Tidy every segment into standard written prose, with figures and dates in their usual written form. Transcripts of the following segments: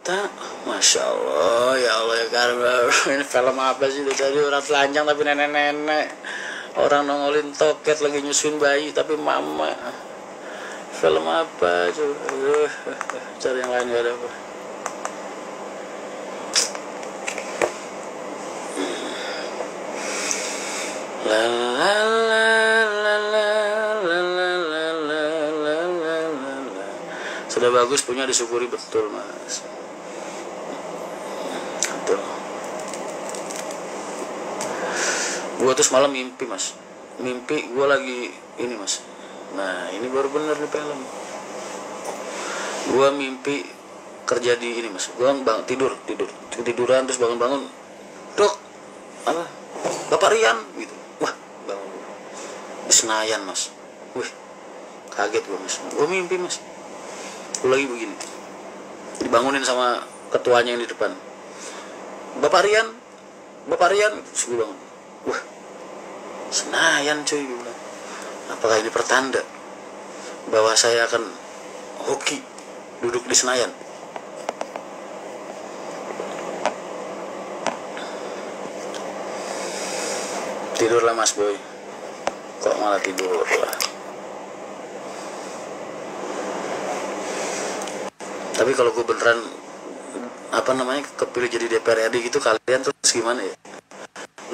Tak, Masya Allah, ya Allah ya karena ini film apa sih itu tadi, orang telanjang tapi nenek-nenek, orang nongolin toket lagi nyusuin bayi tapi mama. Film apa coba? Cari yang lain gak ada apa. La la la la la la la la la la la. Sudah bagus punya, disyukuri betul mas. Betul. Gua tuh semalam mimpi mas. Mimpi gua lagi ini mas. Nah ini baru bener nih film. Gua mimpi kerja di ini mas. Gua tiduran terus bangun-bangun. Dok, apa? Bapak Rian gitu. Wah, bangun. Di Senayan mas. Wih, kaget gua mas. Gua mimpi mas. Gua lagi begini. Dibangunin sama ketuanya yang di depan. Bapak Rian. Terus gua bangun. Wah, Senayan cuy. Gua bilang. Apakah ini pertanda bahwa saya akan hoki duduk di Senayan? Tidurlah mas boy. Kok malah tidur lah. Tapi kalau gue beneran kepilih jadi DPR RI gitu, kalian terus gimana ya?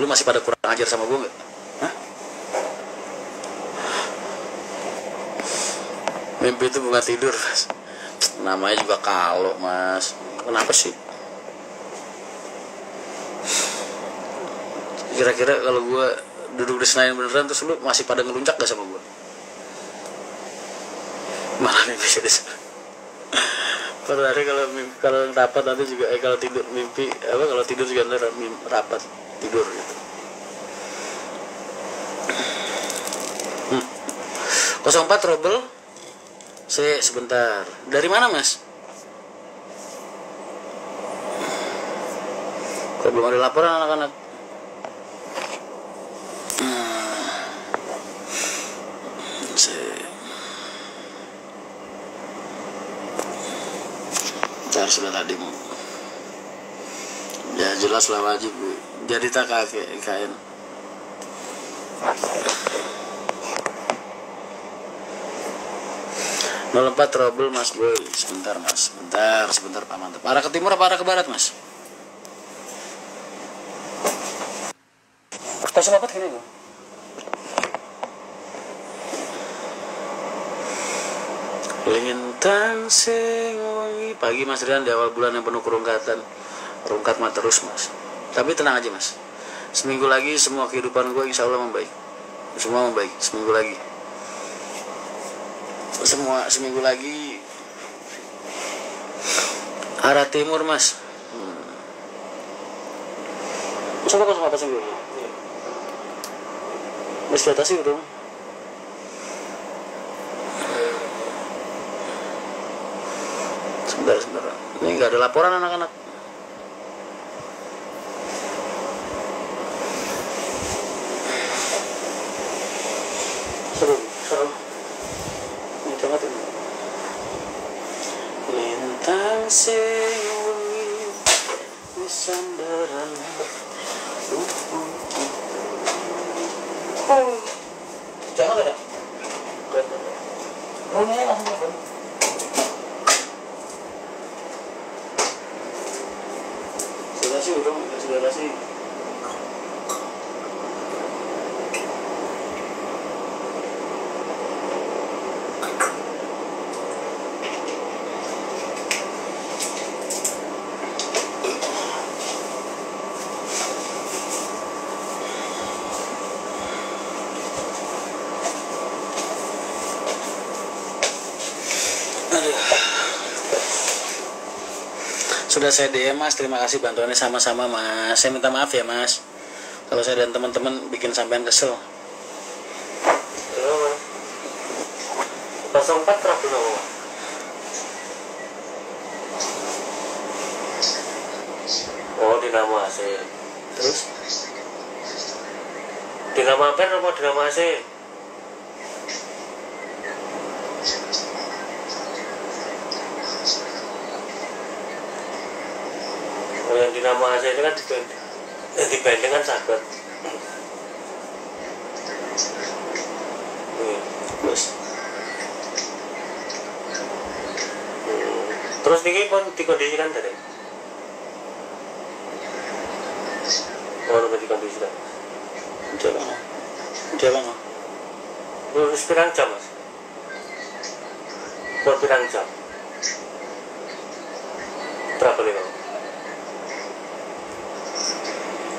Lu masih pada kurang ajar sama gue nggak? Hah? Mimpi itu bukan tidur mas. Namanya juga kalau mas. Kenapa sih? Kira-kira kalau gue duduk di Senayan beneran terus lu masih pada ngeluncak gak sama gue? Malah mimpi jadi pada hari kalau rapat nanti juga kalau tidur mimpi kalau tidur juga ntar rapat tidur gitu. 04 trouble. Sebentar. Dari mana mas? Kok belum ada laporan anak-anak? Bentar, sudah tadi ya jelas lah wajib jadi tak IKN. Melompat trouble mas boy. Sebentar mas, sebentar Pak Mantap. Arah ke timur apa arah ke barat mas? Stasiun apa gini loh? Lintang sing wengi. Pagi mas Rian, di awal bulan yang penuh kerungkatan. Rungkat mah terus mas. Tapi tenang aja mas. Seminggu lagi semua kehidupan gue insya Allah membaik. Semua membaik. Seminggu lagi. Seminggu lagi. Arah timur mas. Coba kau sama apa seminggu? Mas batasi udah. Sebentar. Ini nggak ada laporan anak-anak. Seru. Ini banget ini. Lintang sing wengi wis sandaran. Jangan ada. Ini langsung ke sudah sih. Sudah saya DM mas, terima kasih bantuannya sama-sama mas. Saya minta maaf ya mas kalau saya dan teman-teman bikin sampean kesel. 04 trouble nomor. Oh, dinamo AC. Terus? Dinamo ampere apa dinamo AC? Oh, yang dinamo AC itu kan dibanding kan sahabat. Terus Terus ini pun dikondisikan tadi. Oh, lebih dikondisikan. dia bang Terus pirang jam mas? Buat pirang jam? Berapa nih bang?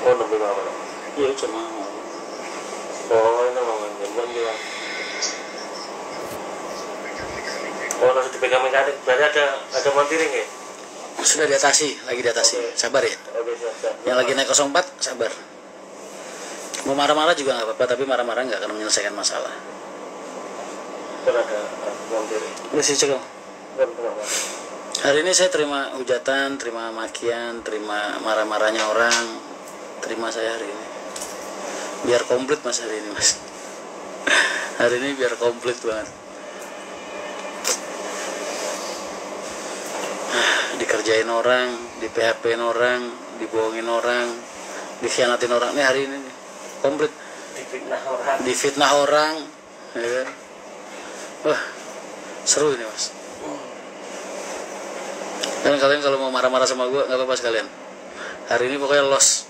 Oh, lebih berapa? iya cuma Oh, ini bang, jam dia. Oh, langsung dipegang mekanik. Berarti ada montiring ya? sudah diatasi, lagi diatasi. Oke. Sabar ya. Oke, siap. Yang lagi naik 04 sabar. Mau marah-marah juga nggak apa-apa, tapi marah-marah nggak akan menyelesaikan masalah. Kan ada montiring. Udah sih cekal. Berapa? Hari ini saya terima hujatan, terima makian, terima marah-marahnya orang. Terima saya hari ini. Biar komplit mas hari ini mas. Hari ini biar komplit banget. Dikerjain orang, di PHP-in orang, dibohongin orang, dikhianatin orang. Ini hari ini nih, komplit. Difitnah orang, ya kan? Wah, seru ini mas. Dan kalian kalau mau marah-marah sama gue nggak apa-apa sekalian. Hari ini pokoknya los.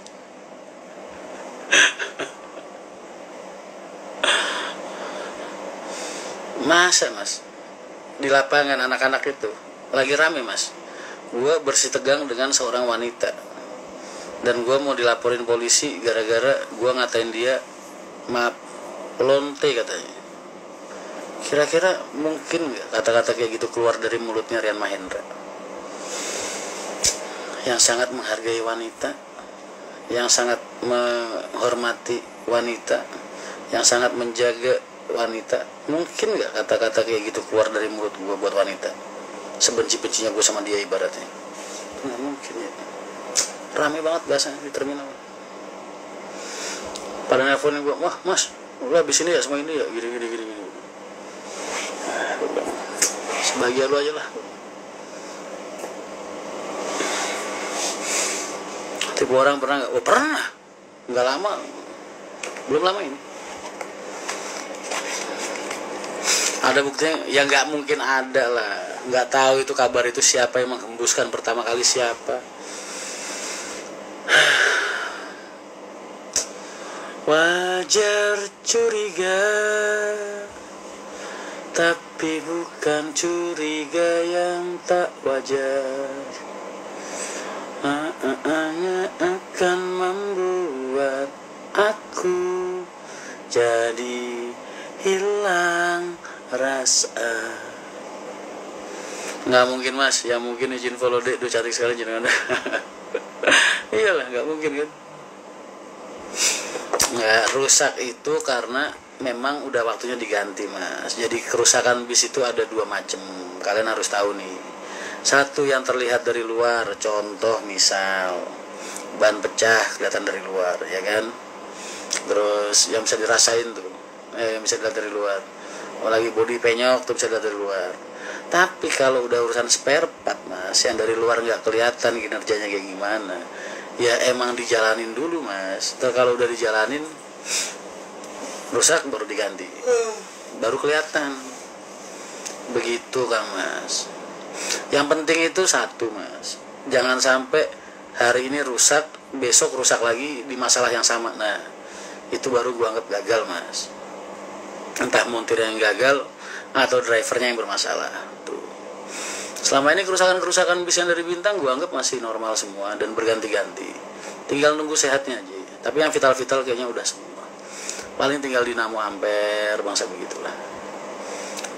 Masa mas di lapangan anak-anak itu lagi rame mas, gue bersih tegang dengan seorang wanita dan gue mau dilaporin polisi gara-gara gue ngatain dia maaf lonte katanya. Kira-kira mungkin nggak kata-kata kayak gitu keluar dari mulutnya Rian Mahendra yang sangat menghargai wanita, yang sangat menghormati wanita, yang sangat menjaga wanita? Mungkin nggak kata-kata kayak gitu keluar dari mulut gue buat wanita? Sebenci-bencinya gue sama dia ibaratnya. Nggak mungkin ya. Rame banget bahasanya di terminal. Pada nelfonin gue, wah mas, lu habis ini ya semua ini ya, gini. Sebagian lu aja lah. Tipe orang pernah nggak? Oh pernah. Nggak lama. Belum lama ini. Ada buktinya? Ya nggak mungkin ada lah. Nggak tahu itu kabar itu siapa yang menghembuskan pertama kali siapa. Wajar curiga, tapi bukan curiga yang tak wajar. Hanya akan membuat aku jadi hilang rasa. Nggak mungkin mas, ya mungkin izin follow dek, tuh cantik sekali jenengan. Iyalah nggak mungkin kan. Nggak rusak itu karena memang udah waktunya diganti mas. Jadi kerusakan bis itu ada dua macam, kalian harus tahu nih. Satu yang terlihat dari luar, contoh misal ban pecah kelihatan dari luar ya kan. Terus yang bisa dirasain tuh, yang bisa dilihat dari luar. Apalagi bodi penyok tuh bisa dilihat dari luar. Tapi kalau udah urusan spare part mas, yang dari luar nggak kelihatan kinerjanya kayak gimana, ya emang dijalanin dulu mas. Terus kalau udah dijalanin rusak baru diganti, baru kelihatan. Begitu kang mas. Yang penting itu satu mas, jangan sampai hari ini rusak, besok rusak lagi di masalah yang sama. Nah itu baru gua anggap gagal mas. Entah montir yang gagal atau drivernya yang bermasalah tuh. Selama ini kerusakan bis yang dari Bintang gua anggap masih normal semua dan berganti-ganti, tinggal nunggu sehatnya aja. Tapi yang vital-vital kayaknya udah semua, paling tinggal dinamo ampere bangsa begitulah.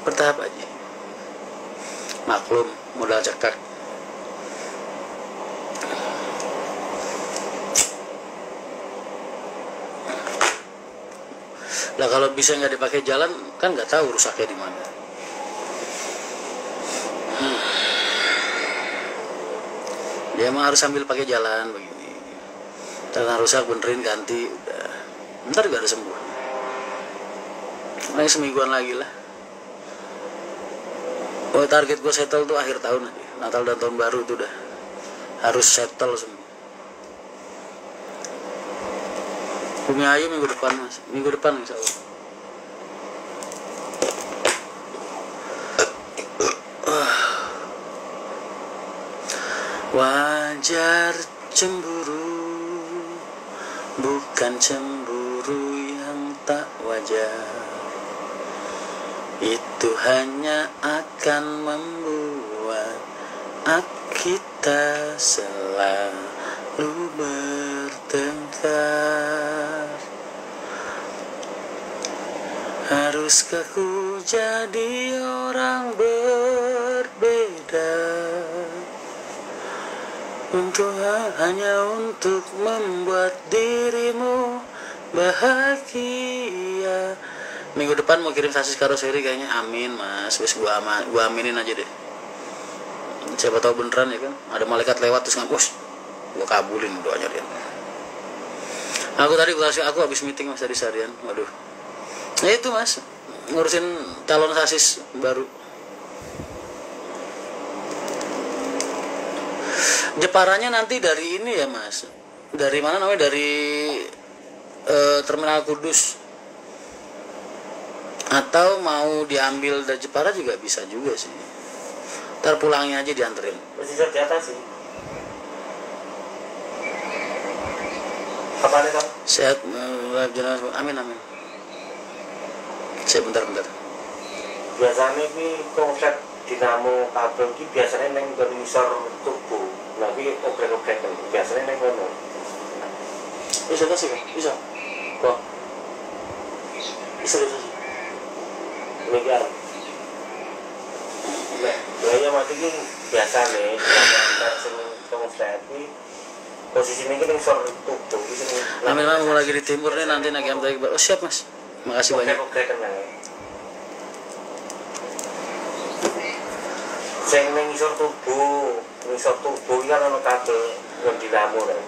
Bertahap aja, maklum modal cekak. Lah kalau bisa nggak dipakai jalan kan nggak tahu rusaknya di mana. Dia emang harus sambil pakai jalan begini. Tangan rusak benerin ganti udah. Ntar juga ada sembuh. Ini semingguan lagi lah. Oh target gue settle tuh akhir tahun aja. Natal dan tahun baru itu udah harus settle semua. Bumi Ayu minggu depan mas, minggu depan insya Allah. Wajar cemburu, bukan cemburu yang tak wajar. Itu hanya akan membuat kita selalu bertengkar. Haruskah ku jadi orang berbeda hanya untuk membuat dirimu bahagia. Minggu depan mau kirim sasis karoseri kayaknya, amin mas. Wes gua aminin aja deh. Siapa tahu beneran ya kan, ada malaikat lewat terus ngapus, gua kabulin doanya dia. Aku habis meeting mas tadi seharian, waduh. Nah itu mas, ngurusin calon sasis baru. Jeparannya nanti dari ini ya mas, dari mana namanya, dari Terminal Kudus, atau mau diambil dari Jepara juga bisa juga sih. Ntar pulangnya aja dianterin. Masih di atas sih. Apa nih kamu? Sehat, amin amin. Saya bentar. Biasanya ini konsep dinamo kabel ini biasanya neng ngisor turbo. Tapi obrek-obrek kan biasanya neng kono. Bisa kasih kan? Bisa. Kok? Bisa. Demikian. Ya mati ini biasa nih, konsep ini posisi ini kan ngisor turbo. Amin mau lagi di timur nih, nanti naik MTQ. Oh siap mas. Makasih banyak. Obrek kan neng. Sing ngisor turbo kan ono kabel yang dinamo nih.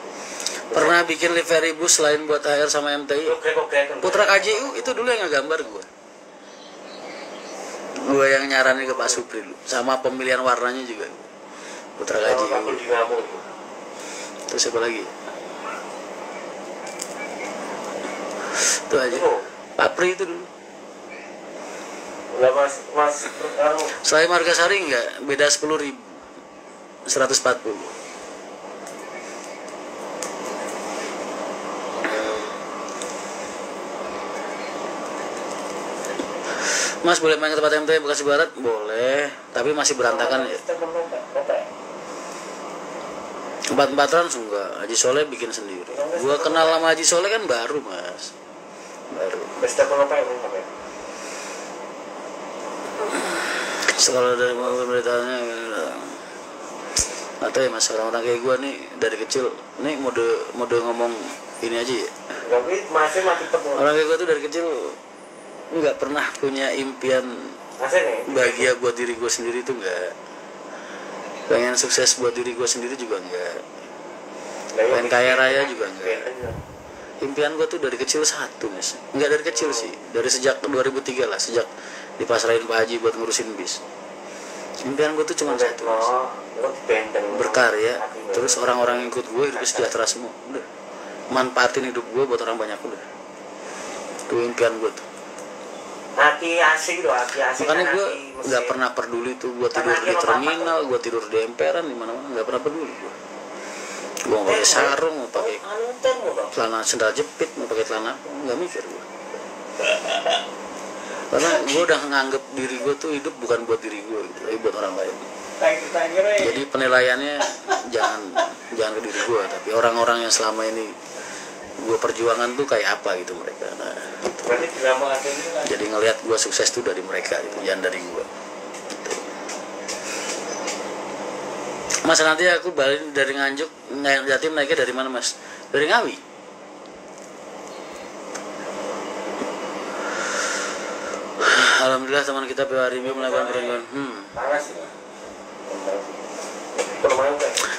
Pernah bikin livery bus selain buat HR sama MTI. Putra KJU itu dulu yang ngegambar gue yang nyaranin ke Pak Supri dulu, sama pemilihan warnanya juga Putra KJU. Kabel dinamo. Terus siapa lagi? Itu aja. Pak Pri itu dulu. Enggak mas Selain Margasari enggak, beda 10.000, 140. Mas boleh main ke tempat MT Bekasi Barat? Boleh, tapi masih berantakan ya. Empat-empatan enggak, Haji Soleh bikin sendiri. Gua kenal sama Haji Soleh kan baru mas, baru. Kalau dari pemerintahnya atau ya mas, orang-orang kayak gue nih dari kecil nih mode ngomong ini aja ya. Orang kayak gue tuh dari kecil nggak pernah punya impian bahagia buat diri gue sendiri tuh nggak. Pengen sukses buat diri gue sendiri juga nggak. Pengen kaya raya juga nggak. Impian gue tuh dari kecil satu mas, nggak dari kecil sih, dari sejak 2003 lah, sejak dipasrahin Pak Haji buat ngurusin bis. Impian gue tuh cuma satu mas, berkarya, terus orang-orang yang ikut gue hidup sejahtera semua, udah manfaatin hidup gue buat orang banyak, udah itu impian gue tuh. Makanya gue nggak pernah peduli tuh gue tidur di terminal, gue tidur di emperan, di mana-mana nggak pernah peduli gue. Gue mau pakai sarung, mau pakai celana sendal jepit, mau pakai celana apa, nggak mikir gue. Karena gue udah nganggep diri gue tuh hidup bukan buat diri gue gitu, tapi buat orang lain. Jadi penilaiannya jangan ke diri gue, tapi orang-orang yang selama ini gue perjuangan tuh kayak apa gitu mereka. Nah, gitu. Jadi ngelihat gue sukses tuh dari mereka gitu, jangan dari gue. Gitu. Mas nanti aku balik dari Nganjuk, Jatim naiknya dari mana mas? Dari Ngawi. Alhamdulillah teman kita PW Arimbi melakukan peringatan.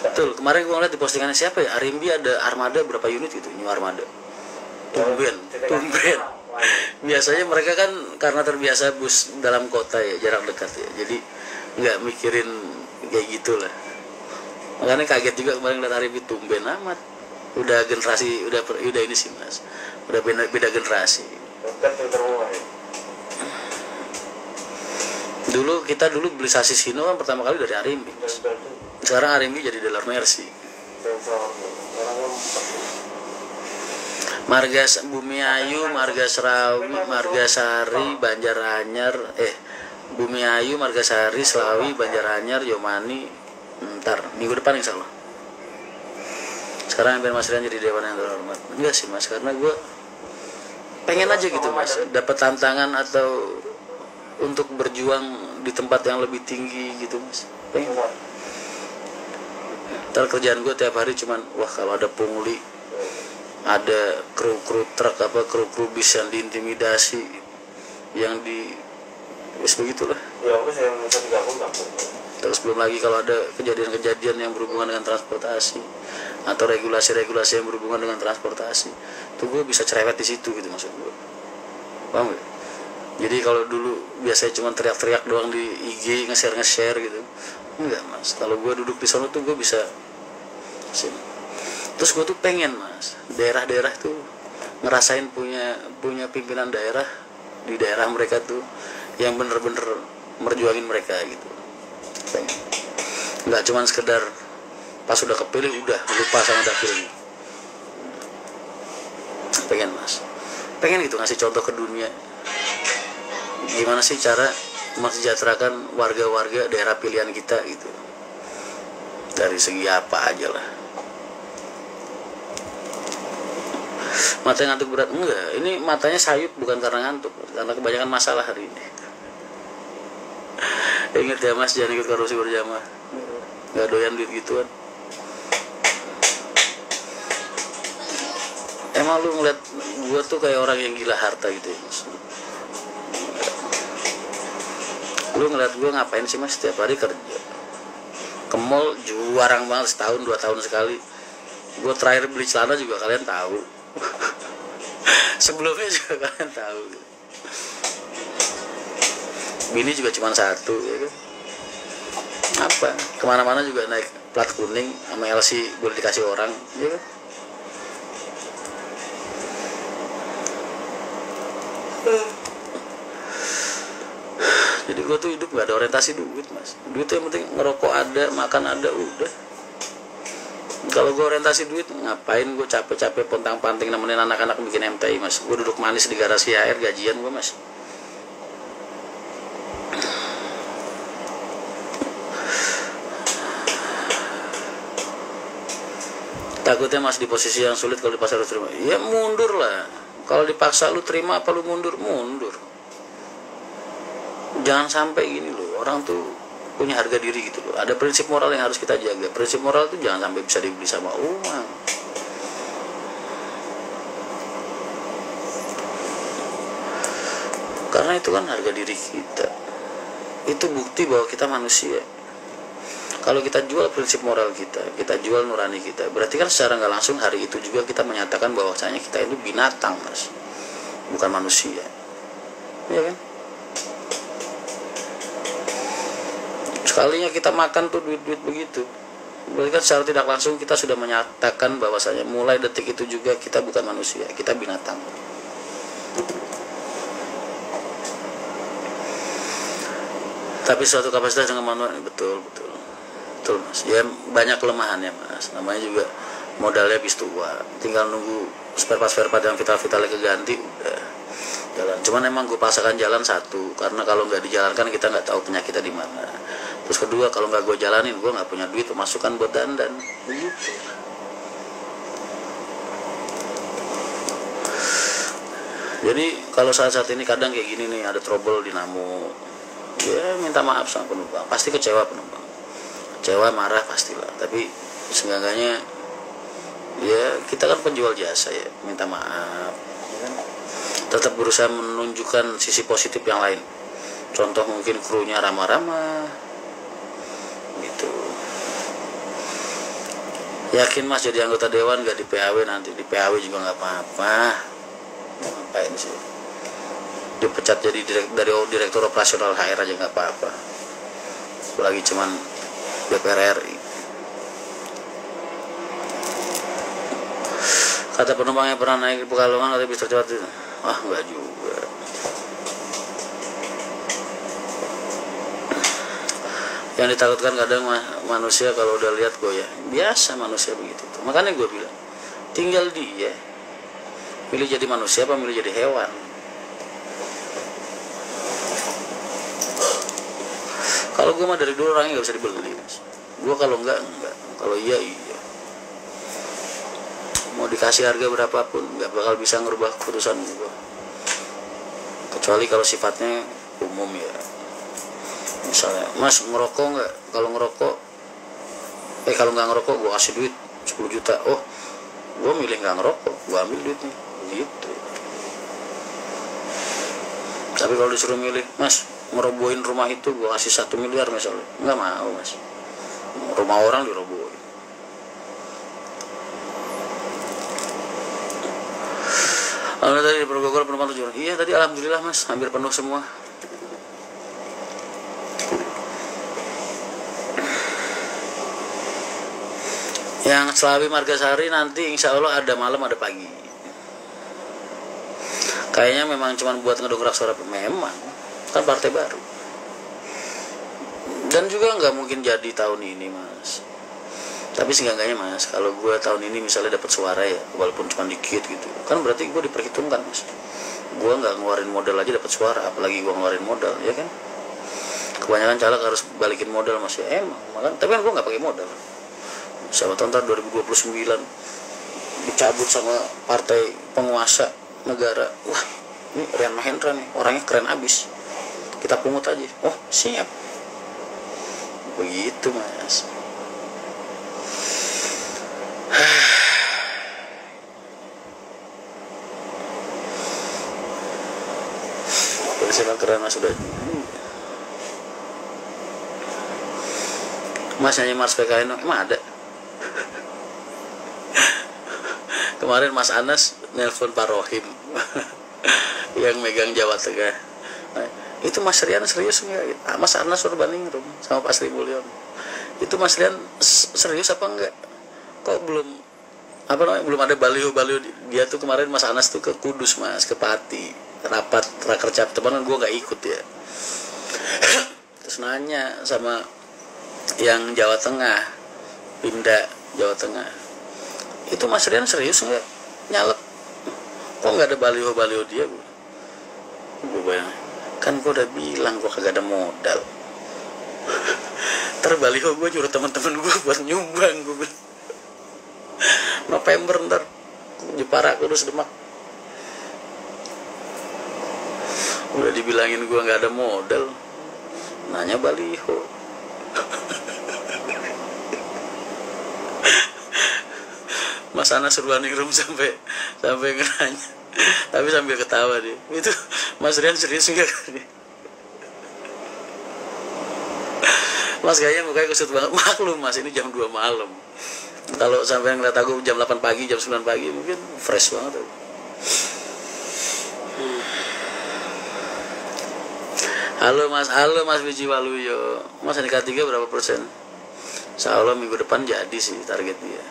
Betul, kemarin gue ngeliat di postingannya siapa ya, Arimbi ada armada berapa unit gitu, new armada. Tumben. Biasanya mereka kan karena terbiasa bus dalam kota ya, jarak dekat ya, jadi nggak mikirin kayak gitulah. Makanya kaget juga kemarin ngeliat Arimbi, tumben amat. Udah generasi, udah ini sih mas, udah beda generasi. Dekat itu rumah ya. Kita dulu beli sasis Hino kan pertama kali dari Arimbi. Sekarang Arimbi jadi Delar Mercy. Marga Bumi Ayu, Marga Serawi, Marga Sari, Banjaranyar, Bumi Ayu, Marga Sari, Selawi, Banjaranyar, Yomani, ntar minggu depan insya Allah. Sekarang hampir Mas Rian jadi Dewan yang terhormat. Enggak sih Mas, karena gue pengen aja gitu Mas, dapat tantangan atau untuk berjuang di tempat yang lebih tinggi gitu Mas. Pengen. Ntar kerjaan gue tiap hari cuman wah kalau ada pungli, ada kru truk kru bis yang diintimidasi, yang di wis begitulah. Ya wis yang bisa digabung. Terus belum lagi kalau ada kejadian-kejadian yang berhubungan dengan transportasi atau regulasi-regulasi yang berhubungan dengan transportasi, tuh gue bisa cerewet di situ gitu maksud gue. Paham gak? Jadi kalau dulu biasanya cuma teriak-teriak doang di IG, nge-share gitu. Enggak Mas, kalau gue duduk di sana tuh gue bisa sini. Terus gue tuh pengen Mas, daerah-daerah tuh ngerasain punya pimpinan daerah di daerah mereka tuh yang bener-bener merjuangin mereka gitu. Pengen. Nggak cuma sekedar pas udah kepilih udah lupa sama dapilnya. Pengen Mas, pengen gitu ngasih contoh ke dunia gimana sih cara mensejahterakan warga-warga daerah pilihan kita gitu, dari segi apa aja lah. Matanya ngantuk berat enggak, ini matanya sayup bukan karena ngantuk, karena kebanyakan masalah hari ini. Ingat ya Mas, jangan ikut korupsi berjamaah, nggak doyan duit gituan. Emang lu ngeliat gue tuh kayak orang yang gila harta gitu ya Mas? Lu ngeliat gue ngapain sih Mas? Setiap hari kerja ke mall jarang banget, setahun 2 tahun sekali. Gue terakhir beli celana juga kalian tahu. Sebelumnya juga kalian tahu. Bini juga cuma satu ya kan? Apa kemana-mana juga naik plat kuning sama LC boleh dikasih orang ya kan? Jadi gue tuh hidup gak ada orientasi duit Mas. Duit tuh yang penting ngerokok ada, makan ada, udah. Kalau gue orientasi duit, ngapain gue capek-capek pontang-panting nemenin anak-anak bikin MTI Mas. Gue duduk manis di garasi HR gajian gue Mas. Takutnya Mas di posisi yang sulit kalau dipaksa harus terima. Ya mundur lah. Kalau dipaksa lu terima apa lu mundur? Mundur. Jangan sampai gini loh, orang tuh punya harga diri gitu loh. Ada prinsip moral yang harus kita jaga. Prinsip moral tuh jangan sampai bisa dibeli sama uang. Karena itu kan harga diri kita. Itu bukti bahwa kita manusia. Kalau kita jual prinsip moral kita jual nurani kita, berarti kan secara nggak langsung hari itu juga kita menyatakan bahwasanya kita itu binatang Mas, bukan manusia. Iya kan? Sekalinya kita makan tuh duit-duit begitu, berarti kan secara tidak langsung kita sudah menyatakan bahwasanya mulai detik itu juga kita bukan manusia, kita binatang. Tapi suatu kapasitas dengan manual, betul Mas. Ya banyak kelemahannya Mas. Namanya juga modalnya habis tua, tinggal nunggu spare part yang vital-vitalnya keganti udah jalan. Cuman emang gue paksakan jalan satu, karena kalau nggak dijalankan kita nggak tahu penyakitnya di mana. Terus kedua, kalau nggak gue jalanin, gue nggak punya duit pemasukan buat dandan. Begitu. Jadi kalau saat ini kadang kayak gini nih, ada trouble dinamo, ya minta maaf sama penumpang. Pasti kecewa penumpang. Kecewa, marah pastilah. Tapi seenggaknya ya kita kan penjual jasa ya, minta maaf. Ya kan? Tetap berusaha menunjukkan sisi positif yang lain. Contoh mungkin krunya ramah-ramah. Gitu. Yakin Mas jadi anggota dewan gak di PAW nanti? Di PAW juga gak apa-apa. Ngapain sih? Dipecat jadi dari direktur operasional HR aja gak apa-apa. Apalagi cuman DPR RI. Kata penumpang yang pernah naik di Pekalongan katanya bis tercepat itu. Ah, enggak juga. Yang ditakutkan kadang manusia kalau udah lihat goyah. Biasa manusia begitu. Makanya gue bilang, tinggal dia milih jadi manusia apa milih jadi hewan. Kalau gue mah dari dulu orangnya gak bisa dibeli, Mas. Gue kalau enggak, kalau iya. Mau dikasih harga berapapun nggak bakal bisa ngerubah keputusan gue, kecuali kalau sifatnya umum ya. Misalnya, Mas ngerokok nggak? Kalau ngerokok, kalau nggak ngerokok gue kasih duit 10 juta. Oh, gue milih nggak ngerokok, gue ambil duitnya gitu. Tapi kalau disuruh milih, Mas ngerobohin rumah itu gue kasih 1 miliar misalnya, nggak mau, Mas. Rumah orang dirobohin. Alhamdulillah tadi di Bogor penumpang 7 orang. Iya tadi alhamdulillah, Mas, hampir penuh semua. Yang Slawi Margasari nanti insya Allah ada malam ada pagi. Kayaknya memang cuma buat ngedongkrak suara, memang kan partai baru. Dan juga nggak mungkin jadi tahun ini, Mas. Tapi seenggaknya, Mas, kalau gue tahun ini misalnya dapat suara ya, walaupun cuma dikit gitu, kan berarti gue diperhitungkan, Mas. Gue nggak ngeluarin modal aja dapat suara, apalagi gue ngeluarin modal, ya kan? Kebanyakan caleg harus balikin modal, Mas, ya emang. Makanya, tapi kan gue nggak pakai modal. Siapa tahu ntar 2029 dicabut sama partai penguasa negara. Wah, ini Rian Mahendra nih, orangnya keren abis. Kita pungut aja. Oh, siap. Begitu, Mas. Siapa keren, Mas, sudah. Mas nyanyi Mars PKN emang ada. Kemarin Mas Anas nelpon Pak Rohim yang megang Jawa Tengah. Nah, itu Mas Rian serius nggak? Mas Anas suruh banding sama Pak Sri Mulyono. Itu Mas Rian serius apa enggak? Kok belum belum ada baliho dia tuh. Kemarin Mas Anas tuh ke Kudus, Mas, ke Pati, rapat rakercap teman, gue nggak ikut ya. Terus nanya sama yang Jawa Tengah, Pimda Jawa Tengah, itu Mas Rian serius nggak nyalek? Kok nggak ada baliho dia? Gue bilang, kan gue udah bilang gue kagak ada modal. Terbaliho gue nyuruh teman-teman gue buat nyumbang, gue bilang. November ntar Jepara Kudus Demak. Udah dibilangin gue nggak ada modal, nanya baliho. Mas Anas suruh running room sampai ngeranya, tapi sambil ketawa dia. Itu Mas Rian serius enggak? Mas kayaknya mukanya kusut banget. Maklum, Mas, ini jam 2 malam. Kalau sampai ngeliat aku jam 8 pagi, jam 9 pagi mungkin fresh banget. Halo Mas Biji Waluyo. Mas nikah 3 berapa persen? Insya Allah minggu depan jadi sih target dia.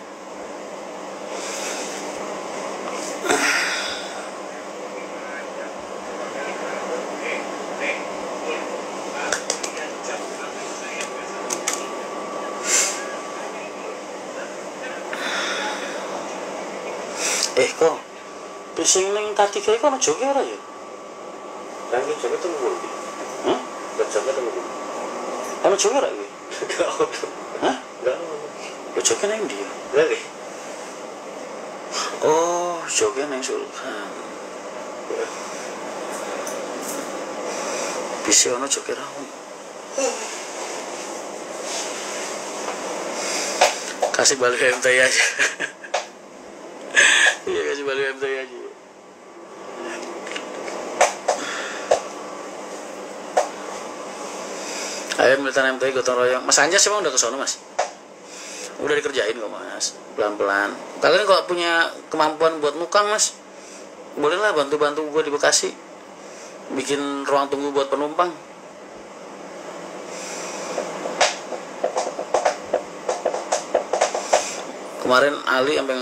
Kok pising ning K3 iku ana joge ora ya? Lah iki joge temu ndi? Hah? Joge temu ndi? Ana joge ora iki? Enggak ono. Hah? Enggak ono. Lo joge nang ndi? Lah iki. Oh, joge nang Sultan. Bisa ono joge ra ono. Kasih balik MTI aja. Iya, kasih balik MTI aja. Ayo militan MTI gotong royong. Mas Anjas emang udah kesono, Mas? Udah dikerjain kok, Mas, pelan-pelan. Kalian kalau punya kemampuan buat nukang, Mas, bolehlah bantu-bantu gue di Bekasi, bikin ruang tunggu buat penumpang. Kemarin Ali sampai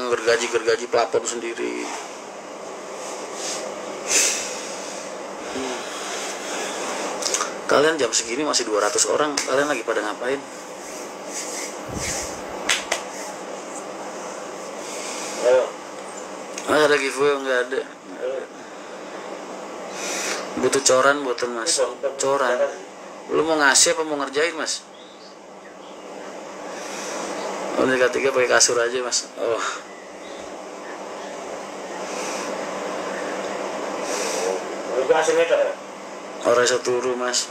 gergaji pelapor sendiri. Kalian jam segini masih 200 orang, kalian lagi pada ngapain? Ayo. Mas ada giveaway nggak ada? Butuh coran buatan mas. Coran. Lu mau ngasih apa mau ngerjain mas? Oh, Liga 3 pakai kasur aja mas. Oh. Itu hasilnya ya? Orang satu turu mas.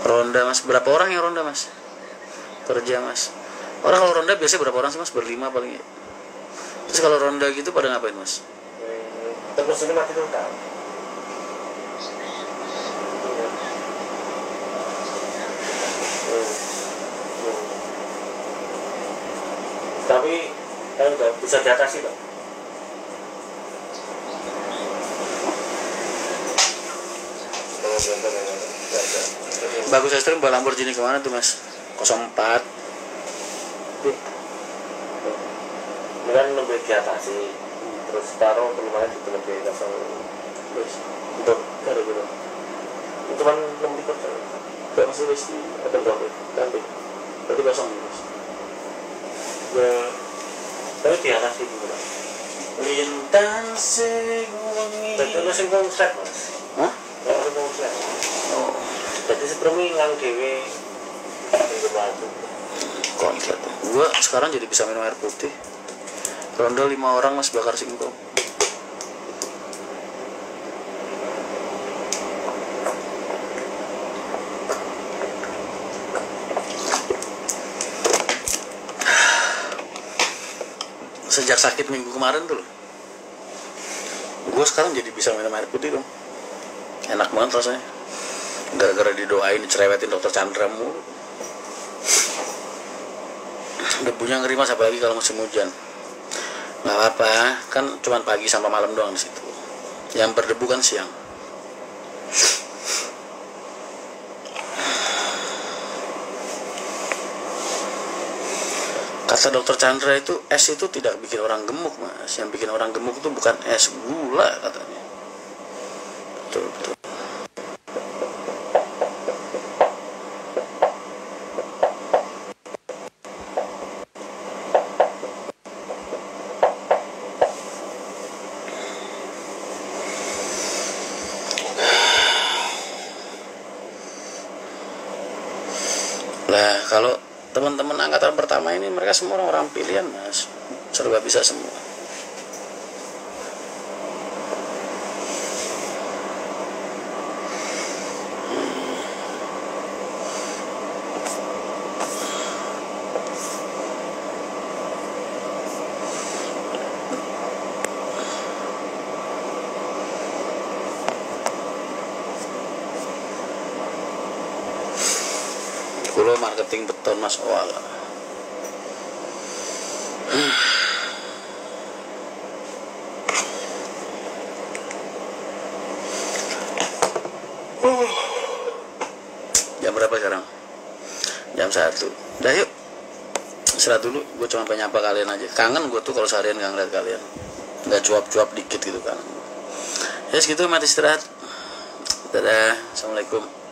Ronda mas. Berapa orang yang ronda mas? Kerja mas. Orang kalau ronda biasanya berapa orang sih mas? Berlima paling ya. Terus kalau ronda gitu pada ngapain mas? Terus ini mati total. Tapi kan udah bisa diatasi Pak. Bagus ekstrim bawa Lamborghini kemana tuh mas? 04. Ini kan lebih diatasi. Terus taruh penumpangnya di lebih kosong. Untuk ada gitu. Itu kan lebih kosong. Gak masih di ada berapa? Nanti. Berarti kosong mas. Tapi diatasi gimana? Lintas segungi. Berarti lu sing konsep mas. Hah? Lu konsep. Oh. Jadi sebelumnya ngang dewe itu batu. Kontrak. Gua sekarang jadi bisa minum air putih. Ronda 5 orang mas bakar singkong. Sejak sakit minggu kemarin tuh, gue sekarang jadi bisa minum air putih dong. Enak banget rasanya. Gara-gara didoain, dicerewetin dokter Chandra mulu. Debunya ngeri mas, apalagi kalau musim hujan. Nggak apa-apa, kan cuma pagi sampai malam doang di situ. Yang berdebu kan siang. Kata dokter Chandra itu es itu tidak bikin orang gemuk mas. Yang bikin orang gemuk itu bukan es, gula katanya. Betul betul. Nah kalau teman-teman angkatan pertama ini mereka semua orang pilihan mas, serba bisa semua. Kulo marketing beton mas, wala. Jam berapa sekarang? Jam 1. Udah yuk, istirahat dulu. Gue cuma penyapa kalian aja. Kangen gue tuh kalau seharian gak ngeliat kalian. Gak cuap-cuap dikit gitu kan. Ya segitu, mati istirahat. Dadah, assalamualaikum.